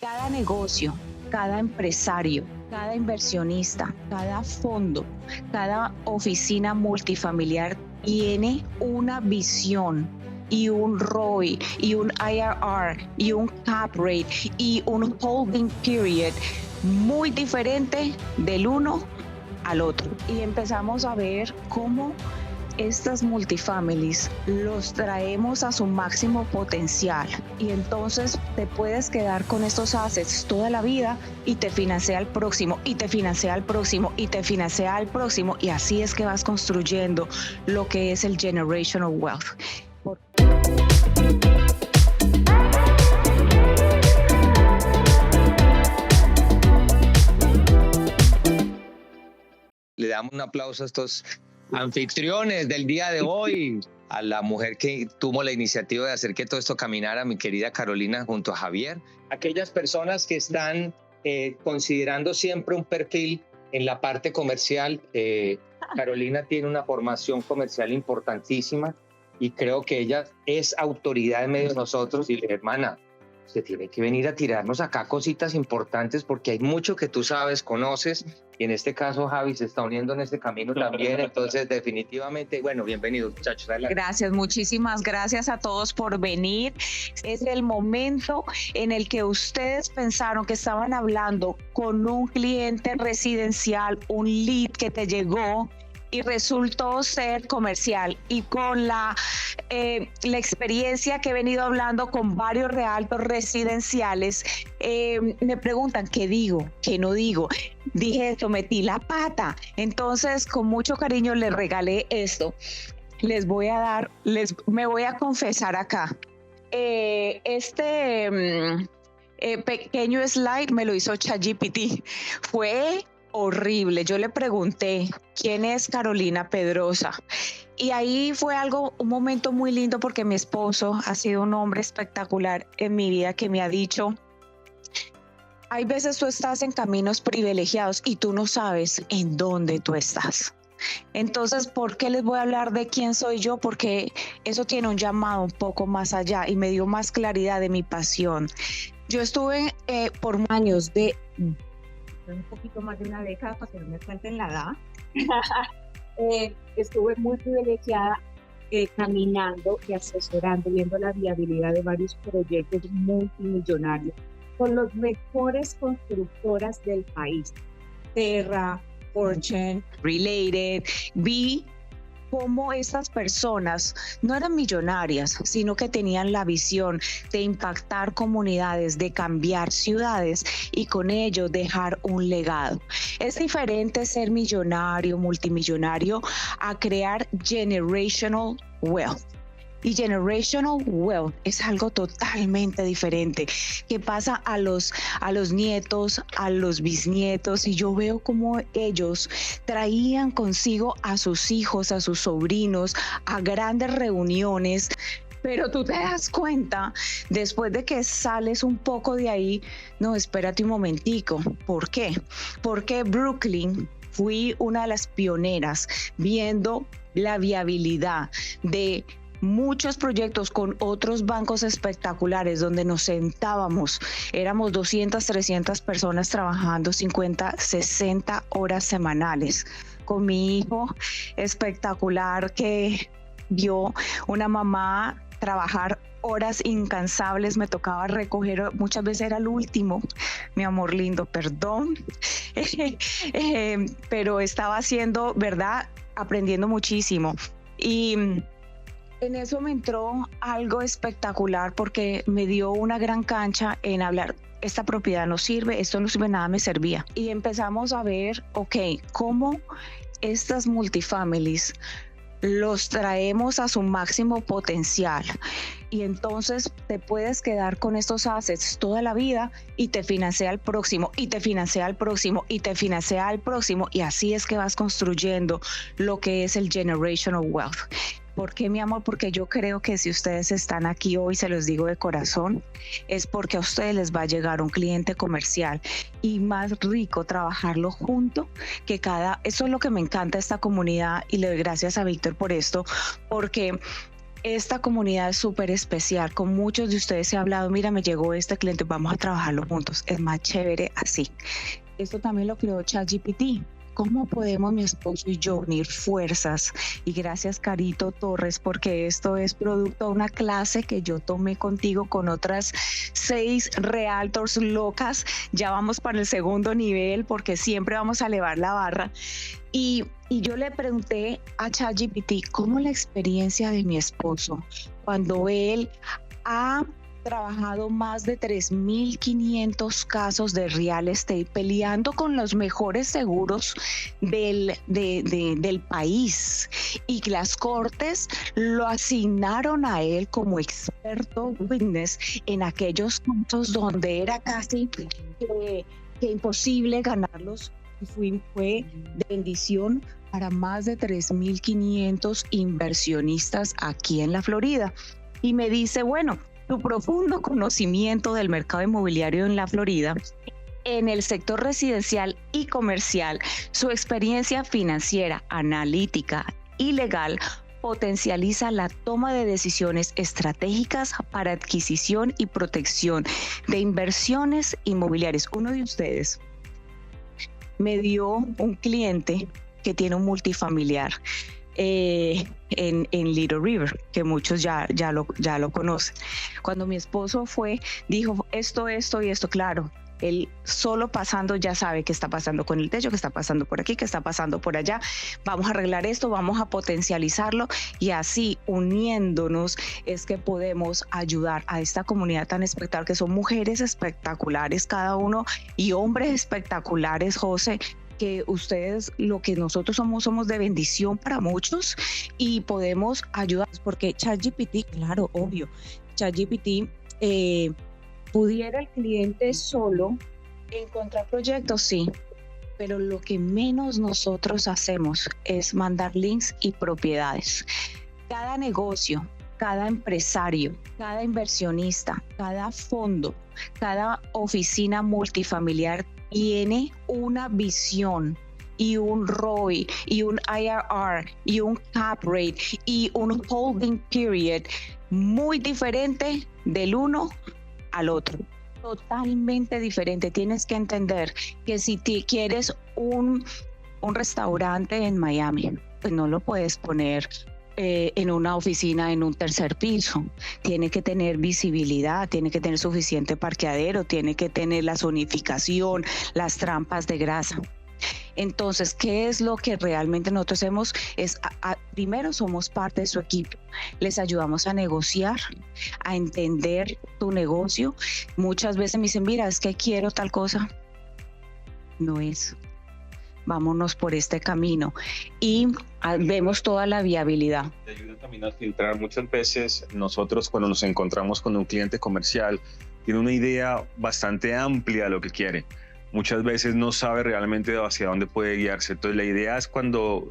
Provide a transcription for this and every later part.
Cada negocio, cada empresario, cada inversionista, cada fondo, cada oficina multifamiliar tiene una visión y un ROI y un IRR y un cap rate y un holding period muy diferente del uno al otro. Y empezamos a ver cómo estas multifamilies los traemos a su máximo potencial y entonces te puedes quedar con estos assets toda la vida y te financia el próximo y te financia el próximo y te financia el próximo, y así es que vas construyendo lo que es el generational wealth. Le damos un aplauso a estos anfitriones del día de hoy, a la mujer que tuvo la iniciativa de hacer que todo esto caminara, mi querida Carolina, junto a Javier. Aquellas personas que están considerando siempre un perfil en la parte comercial. Carolina tiene una formación comercial importantísima y creo que ella es autoridad en medio de nosotros. Y hermana, usted tiene que venir a tirarnos acá cositas importantes porque hay mucho que tú sabes, conoces, y en este caso Javi se está uniendo en este camino también. Entonces definitivamente, bueno, bienvenidos muchachos. Adelante. Gracias, muchísimas gracias a todos por venir. Es el momento en el que ustedes pensaron que estaban hablando con un cliente residencial, un lead que te llegó y resultó ser comercial, y con la experiencia que he venido hablando con varios realtors residenciales, me preguntan qué digo, qué no digo. Dije esto, metí la pata. Entonces, con mucho cariño les regalé esto. Me voy a confesar acá. Pequeño slide me lo hizo ChatGPT. Fue horrible. Yo le pregunté, ¿quién es Carolina Pedrosa? Y ahí fue un momento muy lindo, porque mi esposo ha sido un hombre espectacular en mi vida, que me ha dicho, hay veces tú estás en caminos privilegiados y tú no sabes en dónde tú estás. Entonces, ¿por qué les voy a hablar de quién soy yo? Porque eso tiene un llamado un poco más allá y me dio más claridad de mi pasión. Yo estuve por años un poquito más de una década, para que no me cuenten la edad. Estuve muy privilegiada caminando y asesorando, viendo la viabilidad de varios proyectos multimillonarios con los mejores constructoras del país. Terra, Fortune, Related. Vi cómo estas personas no eran millonarias, sino que tenían la visión de impactar comunidades, de cambiar ciudades y con ello dejar un legado. Es diferente ser millonario, multimillonario, a crear generational wealth. Y generational wealth es algo totalmente diferente, que pasa a los nietos, a los bisnietos, y yo veo cómo ellos traían consigo a sus hijos, a sus sobrinos, a grandes reuniones. Pero tú te das cuenta, después de que sales un poco de ahí, no, espérate un momentico. ¿Por qué? Porque Brooklyn fui una de las pioneras viendo la viabilidad de muchos proyectos con otros bancos espectaculares, donde nos sentábamos, éramos 200, 300 personas trabajando 50, 60 horas semanales, con mi hijo espectacular que vio una mamá trabajar horas incansables. Me tocaba recoger, muchas veces era el último, mi amor lindo, perdón, pero estaba haciendo, ¿verdad? Aprendiendo muchísimo. Y en eso me entró algo espectacular, porque me dio una gran cancha en hablar. Esta propiedad no sirve, esto no sirve, nada me servía. Y empezamos a ver, cómo estas multifamilies los traemos a su máximo potencial. Y entonces te puedes quedar con estos assets toda la vida y te financia el próximo, y te financia el próximo, y te financia el próximo. Y así es que vas construyendo lo que es el generational wealth. ¿Por qué, mi amor? Porque yo creo que si ustedes están aquí hoy, se los digo de corazón, es porque a ustedes les va a llegar un cliente comercial, y más rico trabajarlo junto que eso es lo que me encanta de esta comunidad, y le doy gracias a Víctor por esto, porque Esta comunidad es súper especial. Con muchos de ustedes he hablado, mira, me llegó este cliente, vamos a trabajarlo juntos. Es más chévere así. Esto también lo creó ChatGPT. ¿Cómo podemos mi esposo y yo unir fuerzas? Y gracias, Carito Torres, porque esto es producto de una clase que yo tomé contigo con otras 6 realtors locas. Ya vamos para el segundo nivel porque siempre vamos a elevar la barra. Y yo le pregunté a ChatGPT cómo la experiencia de mi esposo cuando él ha trabajado más de 3.500 casos de real estate, peleando con los mejores seguros del país, y las cortes lo asignaron a él como experto witness en aquellos casos donde era casi que imposible ganarlos. Fue de bendición para más de 3.500 inversionistas aquí en la Florida. Y me dice, bueno, tu profundo conocimiento del mercado inmobiliario en la Florida, en el sector residencial y comercial, su experiencia financiera, analítica y legal potencializa la toma de decisiones estratégicas para adquisición y protección de inversiones inmobiliarias. Uno de ustedes me dio un cliente que tiene un multifamiliar en Little River, que muchos ya lo conocen. Cuando mi esposo fue, dijo esto y esto, claro, él solo pasando ya sabe qué está pasando con el techo, qué está pasando por aquí, qué está pasando por allá. Vamos a arreglar esto, vamos a potencializarlo, y así uniéndonos es que podemos ayudar a esta comunidad tan espectacular, que son mujeres espectaculares cada uno y hombres espectaculares, José, que ustedes, lo que nosotros somos de bendición para muchos, y podemos ayudar, porque ChatGPT, claro, obvio, ChatGPT pudiera el cliente solo encontrar proyectos, sí, pero lo que menos nosotros hacemos es mandar links y propiedades. Cada negocio, cada empresario, cada inversionista, cada fondo, cada oficina multifamiliar tiene una visión y un ROI y un IRR y un cap rate y un holding period muy diferente del uno al otro. Totalmente diferente. Tienes que entender que si quieres un restaurante en Miami, pues no lo puedes poner en una oficina en un tercer piso. Tiene que tener visibilidad, tiene que tener suficiente parqueadero, tiene que tener la zonificación, las trampas de grasa. Entonces, ¿qué es lo que realmente nosotros hacemos? Primero, somos parte de su equipo. Les ayudamos a negociar, a entender tu negocio. Muchas veces me dicen, mira, es que quiero tal cosa. No es. Vámonos por este camino, y vemos toda la viabilidad. Te ayuda también a filtrar. Muchas veces nosotros, cuando nos encontramos con un cliente comercial, tiene una idea bastante amplia de lo que quiere. Muchas veces no sabe realmente hacia dónde puede guiarse. Entonces la idea es, cuando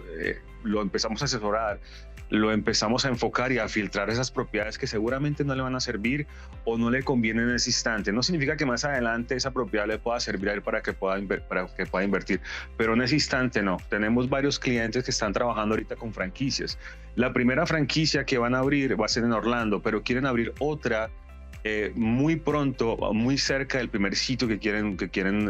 lo empezamos a asesorar, lo empezamos a enfocar y a filtrar esas propiedades que seguramente no le van a servir o no le convienen en ese instante. No significa que más adelante esa propiedad le pueda servir a él para que pueda invertir, pero en ese instante no. Tenemos varios clientes que están trabajando ahorita con franquicias. La primera franquicia que van a abrir va a ser en Orlando, pero quieren abrir otra muy pronto, muy cerca del primer sitio que quieren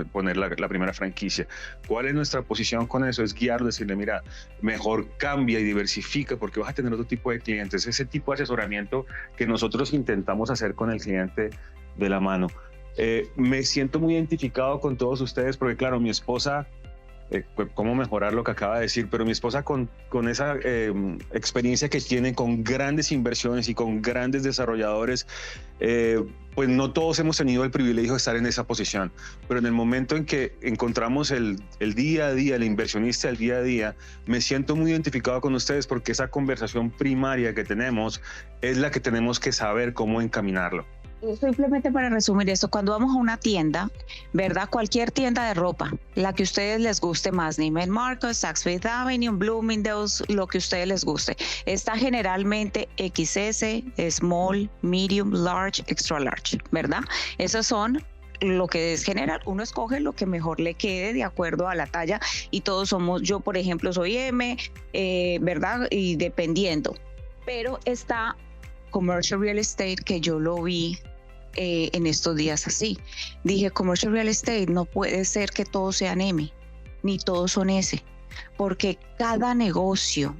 poner la primera franquicia. ¿Cuál es nuestra posición con eso? Es guiarlo, decirle, mira, mejor cambia y diversifica, porque vas a tener otro tipo de clientes. Ese tipo de asesoramiento que nosotros intentamos hacer con el cliente de la mano. Me siento muy identificado con todos ustedes, porque claro, mi esposa, cómo mejorar lo que acaba de decir, pero mi esposa con esa experiencia que tiene con grandes inversiones y con grandes desarrolladores, pues no todos hemos tenido el privilegio de estar en esa posición, pero en el momento en que encontramos el día a día, el inversionista del día a día, me siento muy identificado con ustedes, porque esa conversación primaria que tenemos es la que tenemos que saber cómo encaminarlo. Simplemente para resumir esto, cuando vamos a una tienda, ¿verdad? Cualquier tienda de ropa, la que a ustedes les guste más, Neiman Marcus, Saks Fifth Avenue, Bloomingdale's, lo que a ustedes les guste, está generalmente XS, Small, Medium, Large, Extra Large, ¿verdad? Esos son lo que es general. Uno escoge lo que mejor le quede de acuerdo a la talla, y todos somos, yo por ejemplo soy M, ¿verdad? Y dependiendo. Pero está commercial real estate, que yo lo vi en estos días así. Dije, commercial real estate no puede ser que todos sean M, ni todos son S, porque cada negocio,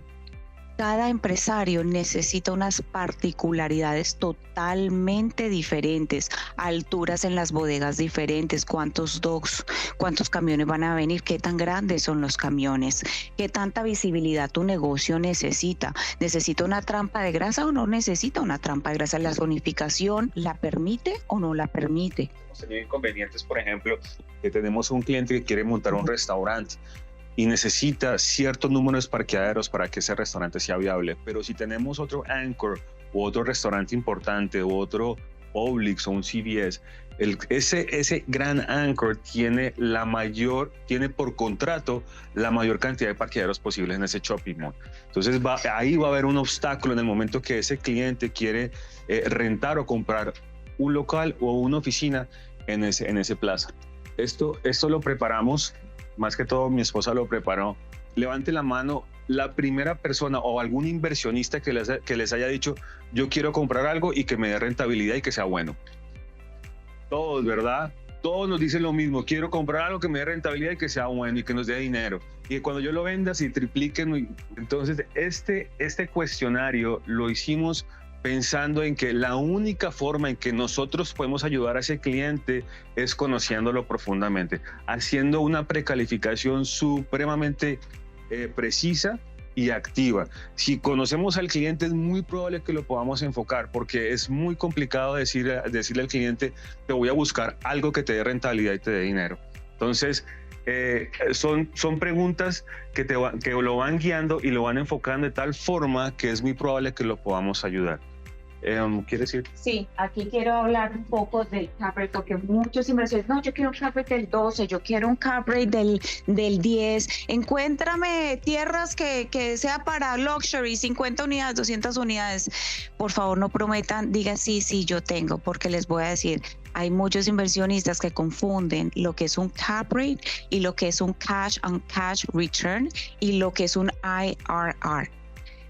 cada empresario necesita unas particularidades totalmente diferentes, alturas en las bodegas diferentes, cuántos docks, cuántos camiones van a venir, qué tan grandes son los camiones, qué tanta visibilidad tu negocio necesita. ¿Necesita una trampa de grasa o no necesita una trampa de grasa? ¿La zonificación la permite o no la permite? Hemos tenido inconvenientes, por ejemplo, que tenemos un cliente que quiere montar un restaurante y necesita cierto número de parqueaderos para que ese restaurante sea viable. Pero si tenemos otro Anchor o otro restaurante importante o otro Publix o un CVS, ese gran Anchor tiene por contrato la mayor cantidad de parqueaderos posibles en ese shopping mall. Entonces ahí va a haber un obstáculo en el momento que ese cliente quiere rentar o comprar un local o una oficina en ese plaza. Esto lo preparamos. Más que todo, mi esposa lo preparó. Levante la mano la primera persona o algún inversionista que les haya dicho, yo quiero comprar algo y que me dé rentabilidad y que sea bueno. Todos, ¿verdad? Todos nos dicen lo mismo, quiero comprar algo que me dé rentabilidad y que sea bueno y que nos dé dinero. Y que cuando yo lo venda, si tripliquen. Entonces, este cuestionario lo hicimos pensando en que la única forma en que nosotros podemos ayudar a ese cliente es conociéndolo profundamente, haciendo una precalificación supremamente precisa y activa. Si conocemos al cliente es muy probable que lo podamos enfocar, porque es muy complicado decirle al cliente, te voy a buscar algo que te dé rentabilidad y te dé dinero. Entonces, son preguntas que lo van guiando y lo van enfocando de tal forma que es muy probable que lo podamos ayudar. ¿Quieres decir? Sí, aquí quiero hablar un poco del cap rate, porque muchos inversores, no, yo quiero un cap rate del 12, yo quiero un cap rate del 10, encuéntrame tierras que sea para luxury, 50 unidades, 200 unidades. Por favor, no prometan, digan sí, yo tengo, porque les voy a decir, hay muchos inversionistas que confunden lo que es un cap rate y lo que es un cash on cash return y lo que es un IRR.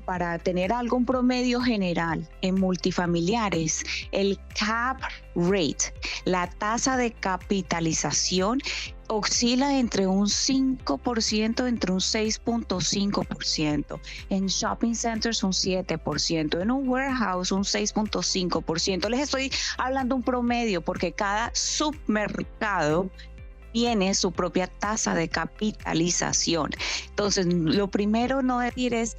Para tener algún promedio general en multifamiliares, el cap rate, la tasa de capitalización, oscila entre un 5%, entre un 6.5%. En shopping centers un 7%, en un warehouse un 6.5%. Les estoy hablando un promedio porque cada submercado tiene su propia tasa de capitalización. Entonces, lo primero no decir es,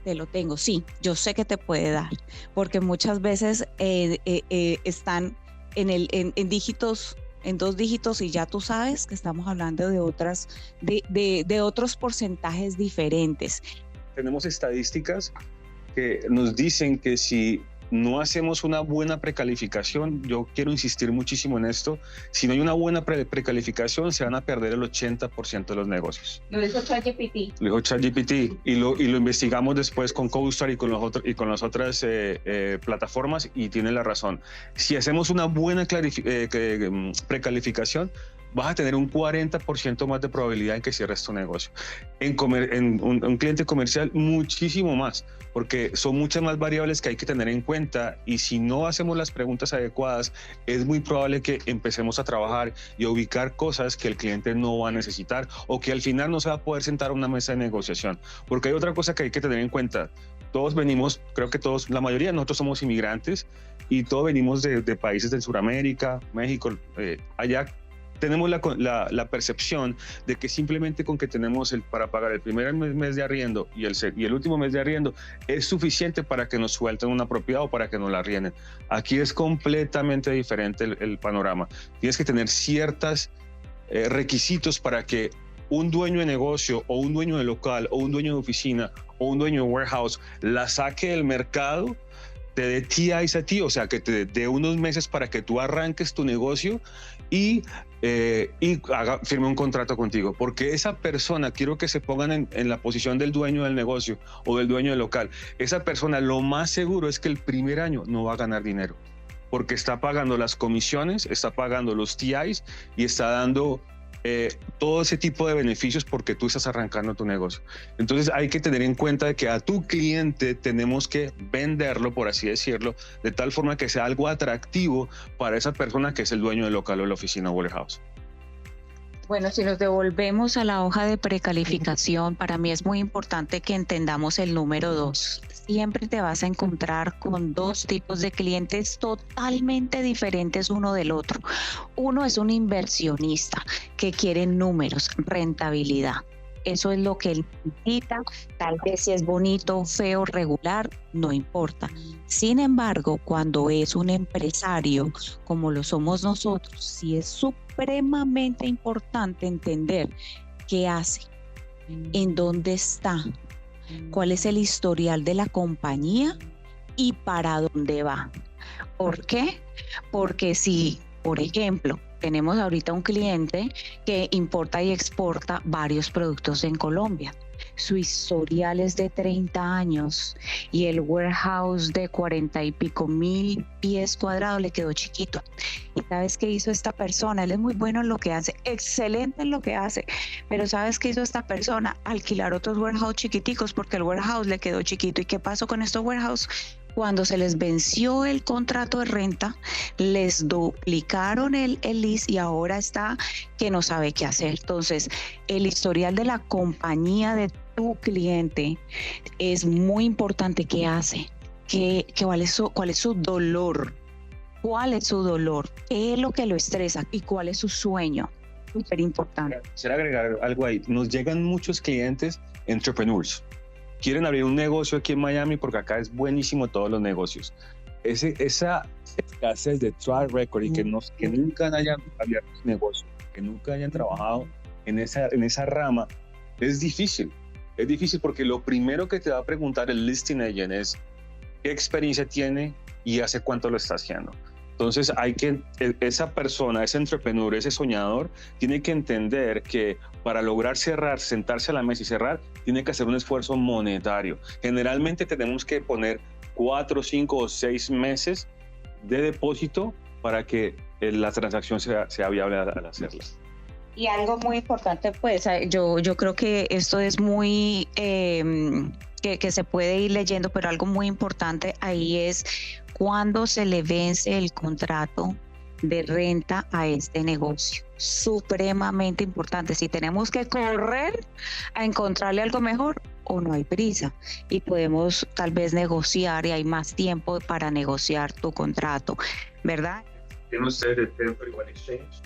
te lo tengo, sí, yo sé que te puede dar, porque muchas veces están en dígitos, en 2 dígitos, y ya tú sabes que estamos hablando de otros porcentajes diferentes. Tenemos estadísticas que nos dicen que si no hacemos una buena precalificación, yo quiero insistir muchísimo en esto, si no hay una buena precalificación se van a perder el 80% de los negocios. Lo dijo ChatGPT. Lo dijo ChatGPT y lo investigamos después con CoStar y con las otras plataformas, y tiene la razón. Si hacemos una buena precalificación, vas a tener un 40% más de probabilidad en que cierres tu negocio. En un cliente comercial, muchísimo más, porque son muchas más variables que hay que tener en cuenta, y si no hacemos las preguntas adecuadas, es muy probable que empecemos a trabajar y a ubicar cosas que el cliente no va a necesitar, o que al final no se va a poder sentar a una mesa de negociación. Porque hay otra cosa que hay que tener en cuenta. Todos venimos, creo que todos, la mayoría de nosotros somos inmigrantes, y todos venimos de países de Sudamérica, México, allá. Tenemos la percepción de que simplemente con que tenemos para pagar el primer mes de arriendo y el último mes de arriendo es suficiente para que nos suelten una propiedad o para que nos la arrienden. Aquí es completamente diferente el panorama. Tienes que tener ciertos requisitos para que un dueño de negocio o un dueño de local o un dueño de oficina o un dueño de warehouse la saque del mercado, te dé TIs a ti, o sea, que te dé unos meses para que tú arranques tu negocio y firme un contrato contigo, porque esa persona, quiero que se pongan en la posición del dueño del negocio o del dueño del local. Esa persona, lo más seguro es que el primer año no va a ganar dinero, porque está pagando las comisiones, está pagando los TIs y está dando todo ese tipo de beneficios porque tú estás arrancando tu negocio. Entonces hay que tener en cuenta de que a tu cliente tenemos que venderlo, por así decirlo, de tal forma que sea algo atractivo para esa persona que es el dueño del local o la oficina o warehouse. Bueno, si nos devolvemos a la hoja de precalificación, para mí es muy importante que entendamos el número 2. Siempre te vas a encontrar con dos tipos de clientes totalmente diferentes uno del otro. Uno es un inversionista que quiere números, rentabilidad. Eso es lo que él necesita. Tal vez si es bonito, feo, regular, no importa. Sin embargo, cuando es un empresario, como lo somos nosotros, sí es supremamente importante entender qué hace, en dónde está, cuál es el historial de la compañía y para dónde va. ¿Por qué? Porque si, por ejemplo, tenemos ahorita un cliente que importa y exporta varios productos en Colombia. Su historial es de 30 años y el warehouse de 40 y pico mil pies cuadrados le quedó chiquito. ¿Y sabes qué hizo esta persona? Él es muy bueno en lo que hace, excelente en lo que hace, pero ¿sabes qué hizo esta persona? Alquilar otros warehouse chiquiticos porque el warehouse le quedó chiquito. ¿Y qué pasó con estos warehouse? Cuando se les venció el contrato de renta, les duplicaron el lease y ahora está que no sabe qué hacer. Entonces, el historial de la compañía de tu cliente es muy importante. ¿Qué hace? ¿Cuál es su dolor? ¿Cuál es su dolor? ¿Qué es lo que lo estresa? ¿Y cuál es su sueño? Súper importante. Quisiera agregar algo ahí. Nos llegan muchos clientes entrepreneurs. Quieren abrir un negocio aquí en Miami porque acá es buenísimo todos los negocios. Esa escasez de track record y que nunca hayan abierto un negocio, que nunca hayan trabajado en esa rama, es difícil. Es difícil porque lo primero que te va a preguntar el listing agent es qué experiencia tiene y hace cuánto lo está haciendo. Entonces esa persona, ese entrepreneur, ese soñador, tiene que entender que para lograr cerrar, sentarse a la mesa y cerrar, tiene que hacer un esfuerzo monetario. Generalmente tenemos que poner 4, 5 o 6 meses de depósito para que la transacción sea viable al hacerla. Y algo muy importante, pues yo creo que esto es muy, que se puede ir leyendo, pero algo muy importante ahí es cuando se le vence el contrato de renta a este negocio. Supremamente importante. Si tenemos que correr a encontrarle algo mejor o no hay prisa y podemos tal vez negociar y hay más tiempo para negociar tu contrato, ¿verdad? Tiene usted el Temporary One Exchange,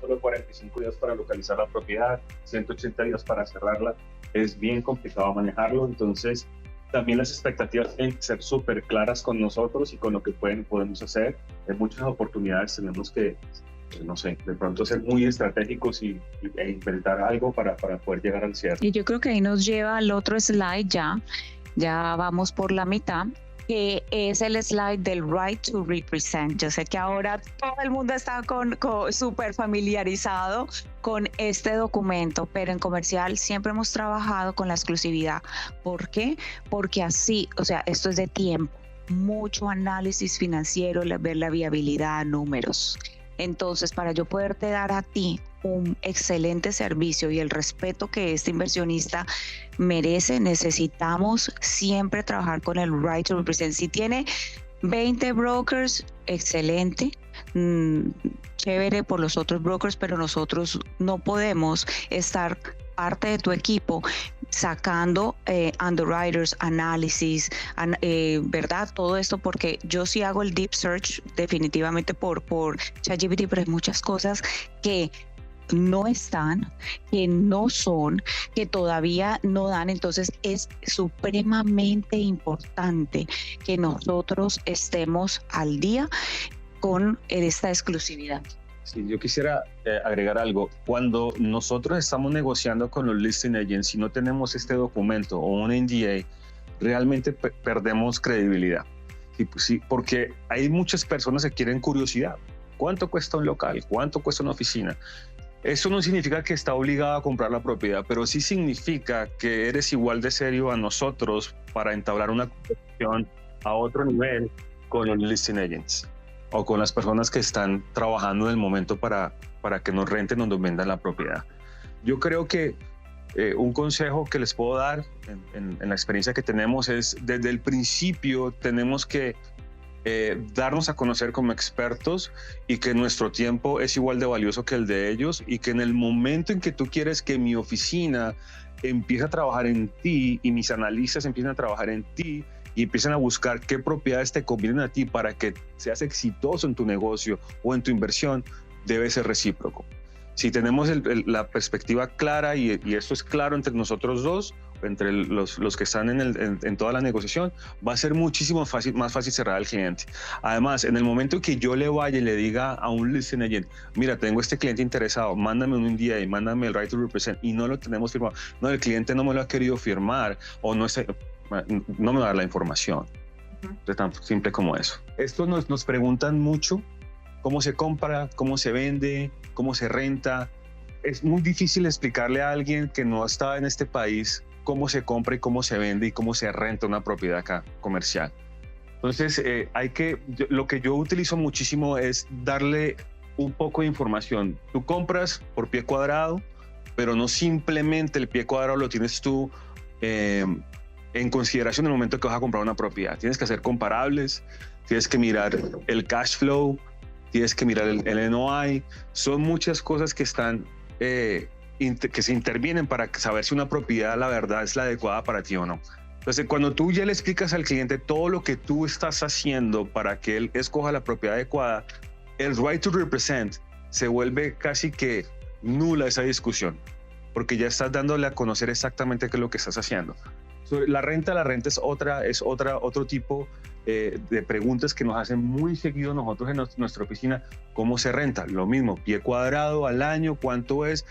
solo 45 días para localizar la propiedad, 180 días para cerrarla. Es bien complicado manejarlo, entonces también las expectativas tienen que ser súper claras con nosotros y con lo que podemos hacer. En muchas oportunidades tenemos que, no sé, de pronto ser muy estratégicos e inventar algo para poder llegar al cierre. Y yo creo que ahí nos lleva al otro slide ya vamos por la mitad, que es el slide del Right to Represent. Yo sé que ahora todo el mundo está súper familiarizado con este documento, pero en comercial siempre hemos trabajado con la exclusividad. ¿Por qué? Porque así, o sea, esto es de tiempo, mucho análisis financiero, ver la viabilidad, números. Entonces, para yo poderte dar a ti un excelente servicio y el respeto que este inversionista merece, necesitamos siempre trabajar con el Right to Represent. Si tiene 20 brokers, excelente, chévere por los otros brokers, pero nosotros no podemos estar parte de tu equipo sacando underwriters, análisis, ¿verdad? Todo esto porque yo sí hago el deep search definitivamente por ChatGPT, pero hay muchas cosas que no están, que no son, que todavía no dan. Entonces es supremamente importante que nosotros estemos al día con esta exclusividad. Sí, yo quisiera agregar algo. Cuando nosotros estamos negociando con los listing agents, si no tenemos este documento o un NDA, realmente perdemos credibilidad. Sí, porque hay muchas personas que quieren curiosidad. ¿Cuánto cuesta un local? ¿Cuánto cuesta una oficina? Eso no significa que está obligado a comprar la propiedad, pero sí significa que eres igual de serio a nosotros para entablar una conversación a otro nivel con los listing agents. o con las personas que están trabajando en el momento para que nos renten o nos vendan la propiedad. Yo creo que un consejo que les puedo dar en la experiencia que tenemos es, desde el principio tenemos que darnos a conocer como expertos, y que nuestro tiempo es igual de valioso que el de ellos, y que en el momento en que tú quieres que mi oficina empiece a trabajar en ti y mis analistas empiecen a trabajar en ti y empiezan a buscar qué propiedades te convienen a ti para que seas exitoso en tu negocio o en tu inversión, debe ser recíproco. Si tenemos la perspectiva clara y esto es claro entre nosotros dos, entre los que están en toda la negociación, va a ser muchísimo más fácil cerrar al cliente. Además, en el momento que yo le vaya y le diga a un listing agent, mira, tengo este cliente interesado, mándame un NDA, mándame el right to represent, y no lo tenemos firmado, no, el cliente no me lo ha querido firmar o no me va a dar la información. Es tan simple como eso. Esto nos preguntan mucho: cómo se compra, cómo se vende, cómo se renta. Es muy difícil explicarle a alguien que no está en este país cómo se compra y cómo se vende y cómo se renta una propiedad acá comercial. Entonces, lo que yo utilizo muchísimo es darle un poco de información. Tú compras por pie cuadrado, pero no simplemente el pie cuadrado lo tienes tú en consideración en el momento que vas a comprar una propiedad. Tienes que hacer comparables, tienes que mirar el cash flow, tienes que mirar el NOI. Son muchas cosas que están que se intervienen para saber si una propiedad, la verdad, es la adecuada para ti o no. Entonces, cuando tú ya le explicas al cliente todo lo que tú estás haciendo para que él escoja la propiedad adecuada, el right to represent se vuelve casi que nula esa discusión, porque ya estás dándole a conocer exactamente qué es lo que estás haciendo. La renta es otro tipo de preguntas que nos hacen muy seguido nosotros en nuestra oficina. ¿Cómo se renta? Lo mismo, pie cuadrado al año, ¿cuánto es?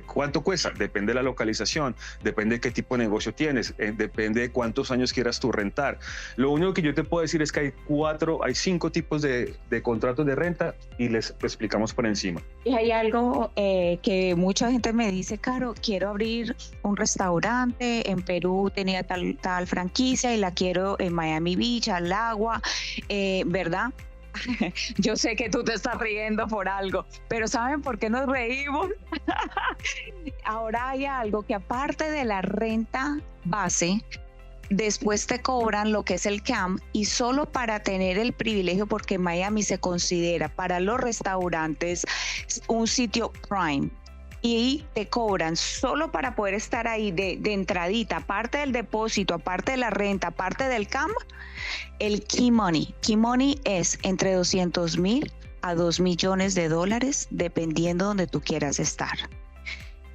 ¿Cuánto cuesta? Depende de la localización, depende de qué tipo de negocio tienes, depende de cuántos años quieras tú rentar. Lo único que yo te puedo decir es que hay 5 tipos de contratos de renta, y les explicamos por encima. Y hay algo que mucha gente me dice: Caro, quiero abrir un restaurante, en Perú tenía tal franquicia y la quiero en Miami Beach, al agua, ¿verdad? Yo sé que tú te estás riendo por algo, pero ¿saben por qué nos reímos? Ahora hay algo que, aparte de la renta base, después te cobran lo que es el CAM, y solo para tener el privilegio, porque Miami se considera para los restaurantes un sitio prime, y te cobran solo para poder estar ahí de entradita, aparte del depósito, aparte de la renta, aparte del CAM, el Key Money. Key Money es entre $200,000 a $2 millones, dependiendo donde tú quieras estar.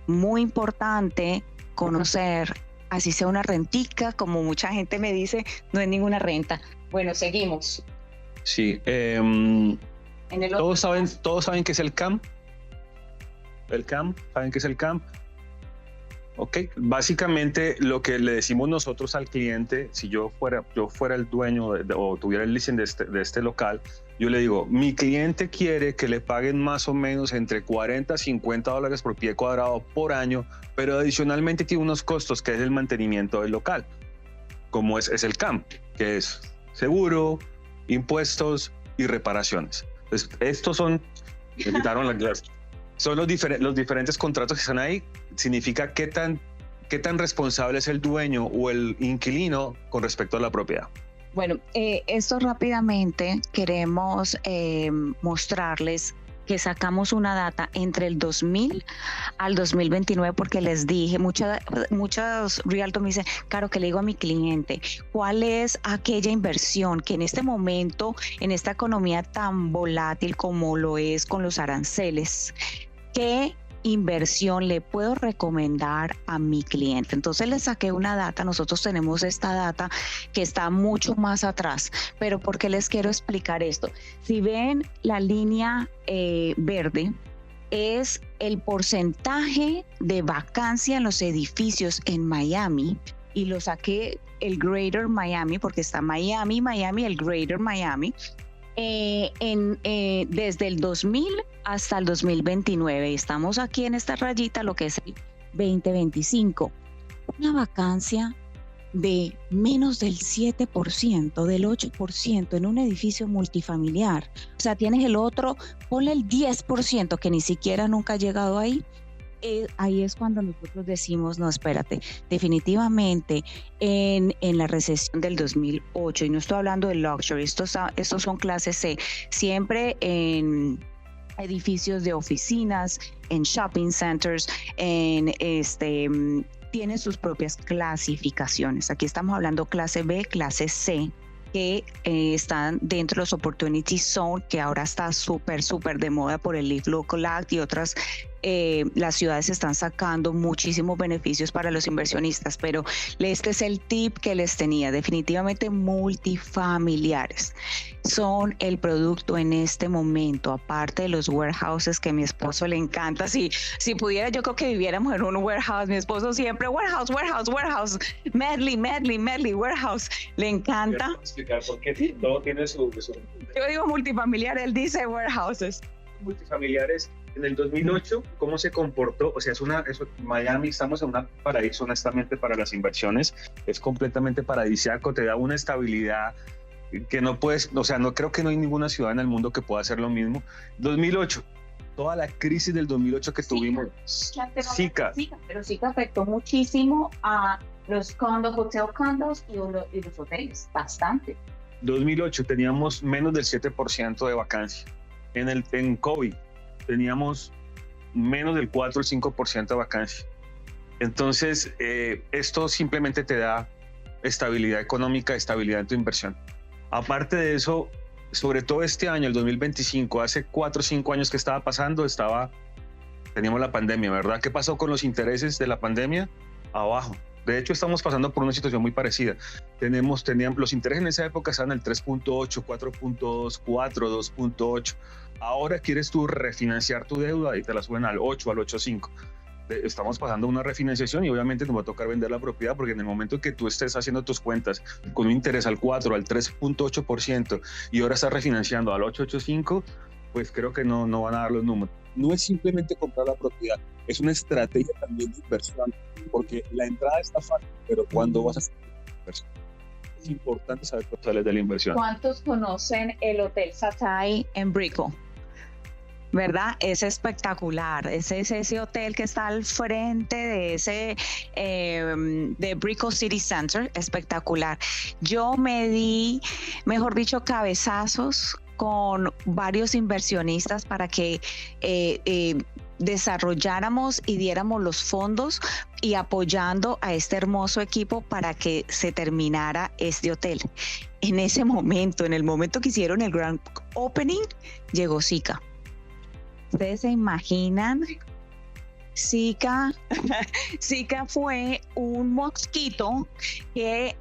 Muy importante conocer, así sea una rentica, como mucha gente me dice, no es ninguna renta. Bueno, seguimos. Sí, todos saben qué es el CAM. ¿Saben qué es el CAM? Ok, básicamente lo que le decimos nosotros al cliente, si yo fuera el dueño o tuviera el leasing de este local, yo le digo: mi cliente quiere que le paguen más o menos entre $40 a $50 por pie cuadrado por año, pero adicionalmente tiene unos costos, que es el mantenimiento del local, como es el CAM, que es seguro, impuestos y reparaciones. Entonces, estos son, me quitaron la clase. Son los diferentes contratos que están ahí. Significa qué tan responsable es el dueño o el inquilino con respecto a la propiedad. Bueno, esto rápidamente queremos mostrarles que sacamos una data entre el 2000 al 2029, porque les dije, muchos realtors me dicen: Caro, que le digo a mi cliente, ¿cuál es aquella inversión que en este momento, en esta economía tan volátil como lo es con los aranceles, qué inversión le puedo recomendar a mi cliente? Entonces le saqué una data. Nosotros tenemos esta data que está mucho más atrás, pero ¿por qué les quiero explicar esto? Si ven la línea verde, es el porcentaje de vacancia en los edificios en Miami, y lo saqué el Greater Miami, porque está Miami, el Greater Miami, desde el 2000 hasta el 2029. Estamos aquí en esta rayita, lo que es el 2025. Una vacancia de menos del 7%, del 8% en un edificio multifamiliar. O sea, tienes el otro, ponle el 10% que ni siquiera nunca ha llegado ahí. Ahí es cuando nosotros decimos, no, espérate, definitivamente en la recesión del 2008, y no estoy hablando de luxury, estos son clases C, siempre en edificios de oficinas, en shopping centers, tienen sus propias clasificaciones. Aquí estamos hablando clase B, clase C, que están dentro de los Opportunity Zone, que ahora está súper de moda por el Live Local Act y otras. Las ciudades están sacando muchísimos beneficios para los inversionistas, pero este es el tip que les tenía. Definitivamente multifamiliares son el producto en este momento, aparte de los warehouses que a mi esposo le encanta. Si pudiera, yo creo que viviéramos en un warehouse. Mi esposo siempre warehouse, medley, warehouse, le encanta. Explicar por qué todo tiene su... Yo digo multifamiliar, él dice warehouses. Multifamiliares. En el 2008, ¿cómo se comportó? O sea, Miami, estamos en un paraíso, honestamente, para las inversiones. Es completamente paradisíaco, te da una estabilidad que no puedes, o sea, no creo que no hay ninguna ciudad en el mundo que pueda hacer lo mismo. 2008, toda la crisis del 2008 que tuvimos. Zika. Pero Zika afectó muchísimo a los hotel condos y los hoteles, bastante. 2008 teníamos menos del 7% de vacancia. En COVID teníamos menos del 4 o 5% de vacancia. Entonces, esto simplemente te da estabilidad económica, estabilidad en tu inversión. Aparte de eso, sobre todo este año, el 2025, hace 4 o 5 años que estaba pasando, teníamos la pandemia, ¿verdad? ¿Qué pasó con los intereses de la pandemia? Abajo. De hecho, estamos pasando por una situación muy parecida. Los intereses en esa época estaban al 3.8, 4.2, 4, 2.8. Ahora quieres tú refinanciar tu deuda y te la suben al 8, al 8.5. Estamos pasando una refinanciación y obviamente nos va a tocar vender la propiedad, porque en el momento que tú estés haciendo tus cuentas con un interés al 4, al 3.8% y ahora estás refinanciando al 8.85, pues creo que no van a dar los números. No es simplemente comprar la propiedad, es una estrategia también de inversión, porque la entrada está fácil, pero ¿cuándo vas a hacer la inversión? Es importante saber cuánto sales de la inversión. ¿Cuántos conocen el Hotel Satay en Brickell? ¿Verdad? Es espectacular. Es ese hotel que está al frente de de Brickell City Center, espectacular. Yo me di, mejor dicho, cabezazos con varios inversionistas para que desarrolláramos y diéramos los fondos y apoyando a este hermoso equipo para que se terminara este hotel. En ese momento, en el momento que hicieron el grand opening, llegó Zika. ¿Ustedes se imaginan? Zika fue un mosquito que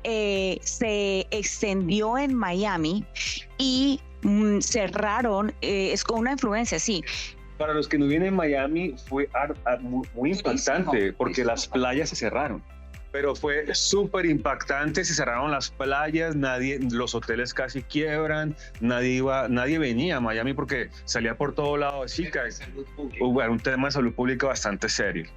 se extendió en Miami y cerraron, es con una influencia, sí. Para los que no vienen en Miami fue muy impactante porque las playas se cerraron. Pero fue súper impactante, se cerraron las playas, los hoteles casi quiebran, nadie venía a Miami porque salía por todo lado de Zika. Hubo un tema de salud pública bastante serio.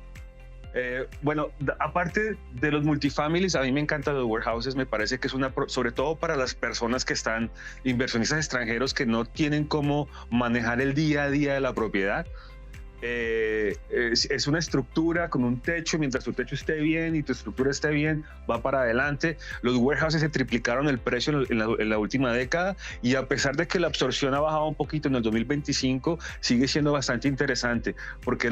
Bueno, aparte de los multifamilies, a mí me encantan los warehouses, me parece que es sobre todo para las personas que están, inversionistas extranjeros que no tienen cómo manejar el día a día de la propiedad. Es una estructura con un techo, mientras tu techo esté bien y tu estructura esté bien, va para adelante. Los warehouses se triplicaron el precio en la última década y a pesar de que la absorción ha bajado un poquito en el 2025, sigue siendo bastante interesante porque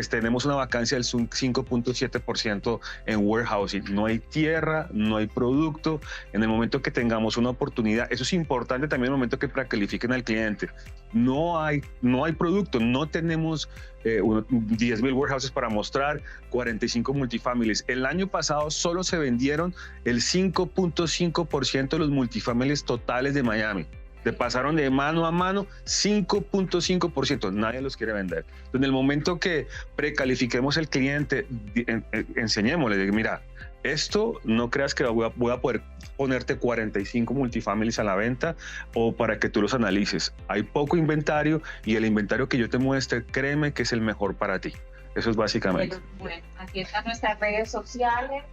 tenemos una vacancia del 5.7% en warehousing. No hay tierra, no hay producto. En el momento que tengamos una oportunidad, eso es importante también en el momento que precalifiquen al cliente. No hay producto, no tenemos 10,000 warehouses para mostrar, 45 multifamilies. El año pasado solo se vendieron el 5.5% de los multifamilies totales de Miami. Pasaron de mano a mano 5.5%. Nadie los quiere vender. Entonces, en el momento que precalifiquemos el cliente, enseñémosle, mira, esto no creas que voy a poder ponerte 45 multifamilies a la venta o para que tú los analices. Hay poco inventario y el inventario que yo te muestre, créeme que es el mejor para ti. Eso es básicamente. Bueno, aquí están nuestras redes sociales.